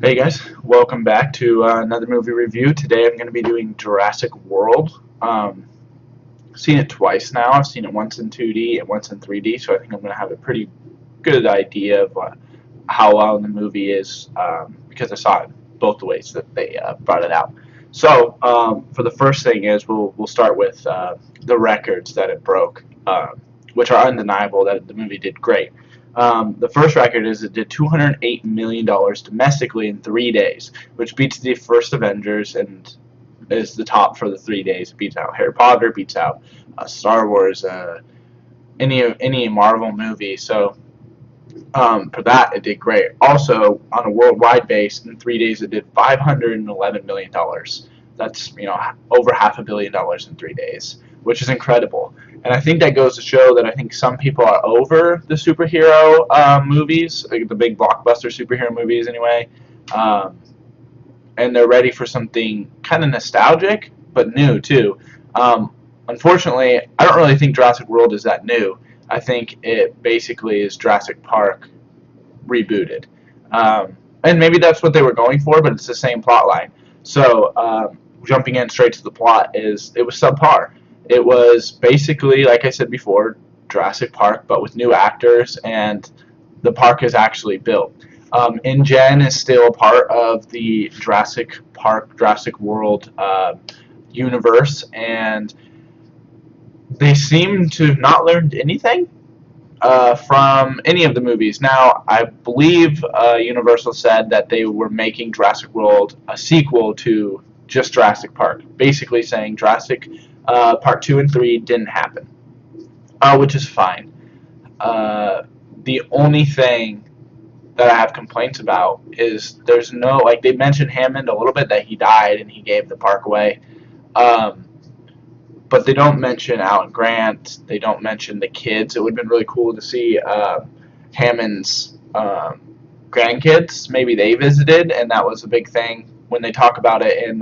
Hey guys, welcome back to another movie review. Today I'm going to be doing Jurassic World. Seen it twice now. I've seen it once in 2D and once in 3D, so I think I'm going to have a pretty good idea of how well the movie is because I saw it both the ways that they brought it out. So for the first thing is we'll start with the records that it broke, which are undeniable that the movie did great. The first record is it did $208 million domestically in 3 days, which beats the first Avengers and is the top for the 3 days. It beats out Harry Potter, beats out Star Wars, any Marvel movie. So for that, it did great. Also, on a worldwide base, in 3 days, it did $511 million. That's over $500 million in 3 days, which is incredible. And I think that goes to show that I think some people are over the superhero movies, like the big blockbuster superhero movies, anyway. Um, and they're ready for something kind of nostalgic but new too. Unfortunately, I don't really think Jurassic World is that new. I think it basically is Jurassic Park rebooted, and maybe that's what they were going for, but it's the same plot line. So jumping in straight to the plot is it was subpar. It was basically, like I said before, Jurassic Park, but with new actors, and the park is actually built. InGen is still a part of the Jurassic Park, Jurassic World universe, and they seem to have not learned anything from any of the movies. Now, I believe Universal said that they were making Jurassic World a sequel to just Jurassic Park, basically saying Jurassic Part 2 and 3 didn't happen, which is fine. The only thing that I have complaints about is there's no, like, they mentioned Hammond a little bit, that he died and he gave the park away. Um, but they don't mention Alan Grant. They don't mention the kids. It would have been really cool to see Hammond's grandkids. Maybe they visited, and that was a big thing. When they talk about it in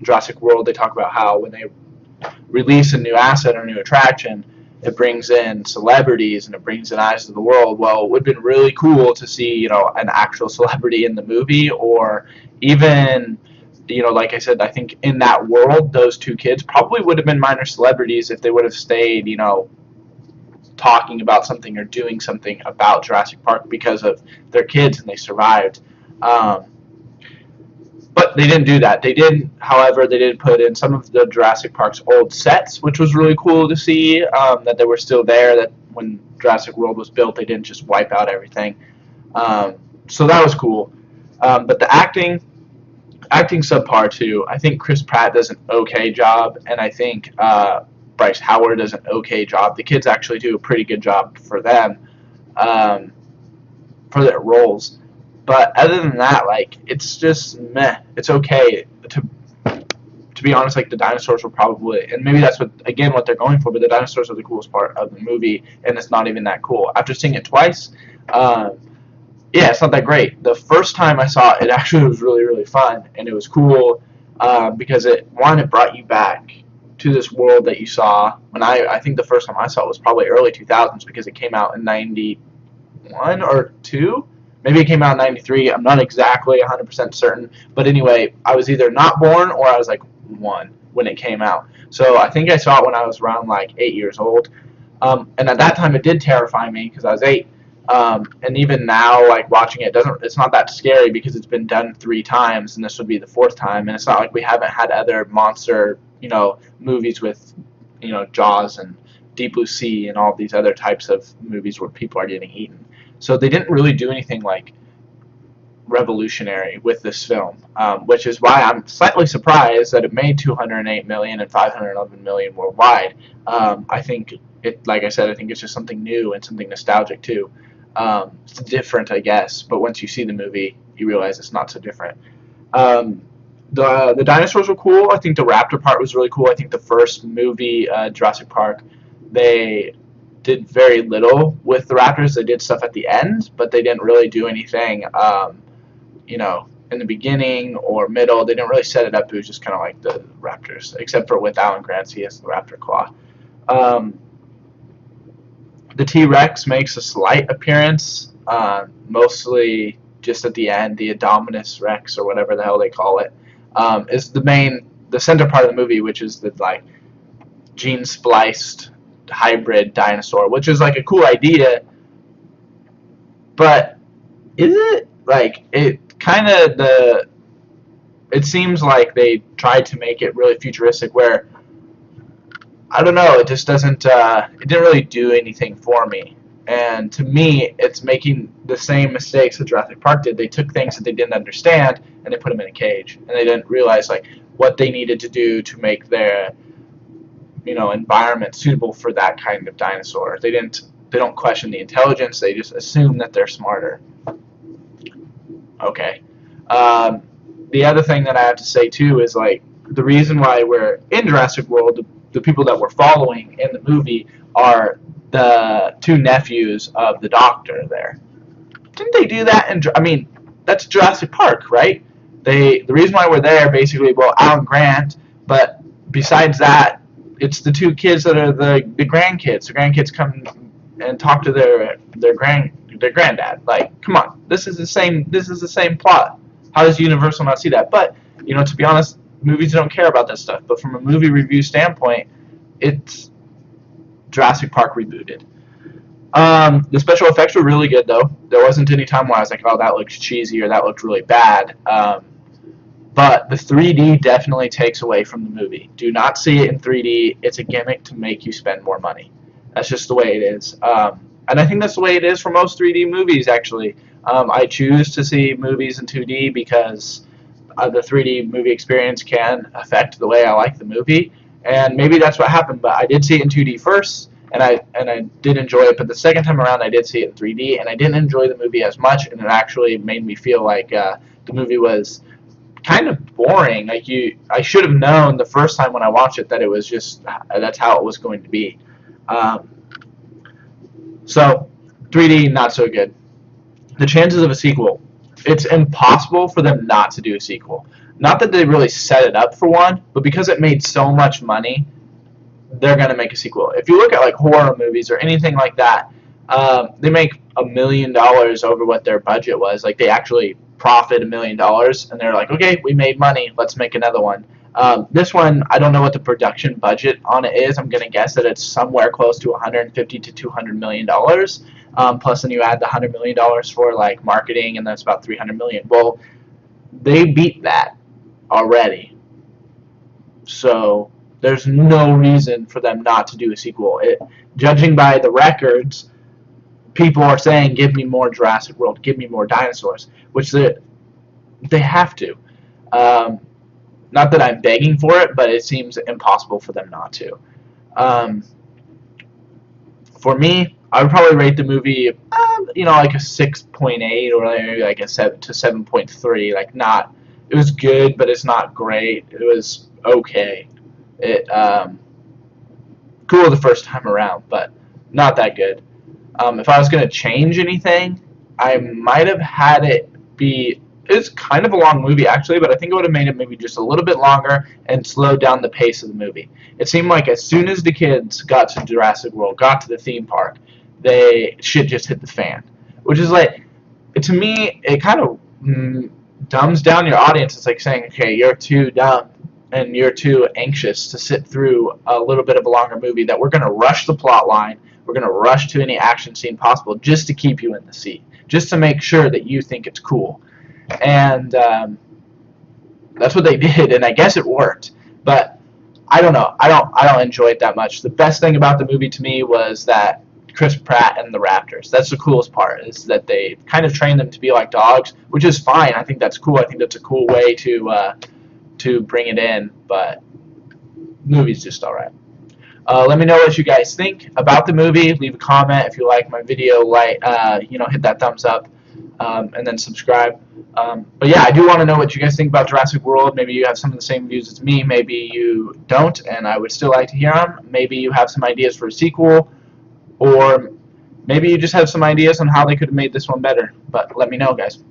Jurassic World, they talk about how when they release a new asset or new attraction, it brings in celebrities and it brings in eyes of the world. Well, it would have been really cool to see, an actual celebrity in the movie, or even, like I said, I think in that world, those two kids probably would have been minor celebrities if they would have stayed, talking about something or doing something about Jurassic Park because of their kids and they survived. But they didn't do that. However, they did put in some of the Jurassic Park's old sets, which was really cool to see, that they were still there, that when Jurassic World was built, they didn't just wipe out everything. So that was cool. But the acting subpar too. I think Chris Pratt does an okay job, and I think Bryce Howard does an okay job. The kids actually do a pretty good job for them, for their roles. But other than that, like, it's just meh. It's okay. To be honest, like, the dinosaurs were probably, and maybe that's what they're going for. But the dinosaurs are the coolest part of the movie, and it's not even that cool. After seeing it twice, yeah, it's not that great. The first time I saw it, it actually was really, really fun, and it was cool because it brought you back to this world that you saw. When I think the first time I saw it was probably early 2000s, because it came out in 91 or 2. Maybe it came out in 93. I'm not exactly 100% certain. But anyway, I was either not born or I was like 1 when it came out. So I think I saw it when I was around like 8 years old. And at that time, it did terrify me because I was 8. And even now, like, watching it's not that scary because it's been done 3 times, and this would be the 4th time. And it's not like we haven't had other monster, movies with, Jaws and Deep Blue Sea and all these other types of movies where people are getting eaten. So they didn't really do anything like revolutionary with this film, which is why I'm slightly surprised that it made $208 million and $511 million worldwide. I think like I said, I think it's just something new and something nostalgic too. It's different, I guess, but once you see the movie, you realize it's not so different. The dinosaurs were cool. I think the raptor part was really cool. I think the first movie, Jurassic Park, they did very little with the raptors. They did stuff at the end, but they didn't really do anything, in the beginning or middle. They didn't really set it up. It was just kind of like the raptors, except for with Alan Grant, he has the raptor claw. The T-Rex makes a slight appearance, mostly just at the end, the Indominus Rex or whatever the hell they call it, is the center part of the movie, which is the like gene spliced hybrid dinosaur, which is like a cool idea, but is it like it seems like they tried to make it really futuristic where I don't know, it just doesn't it didn't really do anything for me. And to me, it's making the same mistakes that Jurassic Park did. They took things that they didn't understand and they put them in a cage, and they didn't realize like what they needed to do to make their environment suitable for that kind of dinosaur. They don't question the intelligence. They just assume that they're smarter. Okay. The other thing that I have to say too is like the reason why we're in Jurassic World, the people that we're following in the movie are the two nephews of the doctor there. Didn't they do that? I mean, that's Jurassic Park, right? The reason why we're there basically, well, Alan Grant, but besides that, it's the two kids that are the grandkids. The grandkids come and talk to their granddad. Like, come on, this is the same plot. How does Universal not see that? But to be honest, movies don't care about that stuff. But from a movie review standpoint, it's Jurassic Park rebooted. The special effects were really good, though. There wasn't any time where I was like, oh, that looks cheesy or that looked really bad. But the 3D definitely takes away from the movie. Do not see it in 3D. It's a gimmick to make you spend more money. That's just the way it is. And I think that's the way it is for most 3D movies, actually. I choose to see movies in 2D because the 3D movie experience can affect the way I like the movie. And maybe that's what happened, but I did see it in 2D first, and I did enjoy it. But the second time around, I did see it in 3D, and I didn't enjoy the movie as much, and it actually made me feel like the movie was kind of boring. Like I should have known the first time when I watched it that it was just that's how it was going to be. So 3D not so good. The chances of a sequel, it's impossible for them not to do a sequel. Not that they really set it up for one, but because it made so much money, they're going to make a sequel. If you look at like horror movies or anything like that, they make $1 million over what their budget was. Like they actually profit $1 million, and they're like, okay, we made money, let's make another one. This one, I don't know what the production budget on it is. I'm going to guess that it's somewhere close to $150 to $200 million. Plus, then you add the $100 million for like marketing, and that's about $300 million. Well, they beat that already. So there's no reason for them not to do a sequel. Judging by the records, people are saying, give me more Jurassic World, give me more dinosaurs, which they have to. Not that I'm begging for it, but it seems impossible for them not to. For me, I would probably rate the movie, like a 6.8 or maybe like a 7 to 7.3. Like it was good, but it's not great. It was okay. Cool the first time around, but not that good. If I was going to change anything, I might have had it be. It's kind of a long movie, actually, but I think it would have made it maybe just a little bit longer and slowed down the pace of the movie. It seemed like as soon as the kids got to Jurassic World, got to the theme park, shit just hit the fan. Which is like, to me, it kind of dumbs down your audience. It's like saying, okay, you're too dumb and you're too anxious to sit through a little bit of a longer movie that we're going to rush the plot line, we're going to rush to any action scene possible just to keep you in the seat, just to make sure that you think it's cool. And that's what they did, and I guess it worked. But I don't know. I don't enjoy it that much. The best thing about the movie to me was that Chris Pratt and the Raptors. That's the coolest part, is that they kind of trained them to be like dogs, which is fine. I think that's cool. I think that's a cool way to bring it in. But the movie's just all right. Let me know what you guys think about the movie. Leave a comment if you like my video. Hit that thumbs up, and then subscribe. But yeah, I do want to know what you guys think about Jurassic World. Maybe you have some of the same views as me. Maybe you don't, and I would still like to hear them. Maybe you have some ideas for a sequel, or maybe you just have some ideas on how they could have made this one better. But let me know, guys.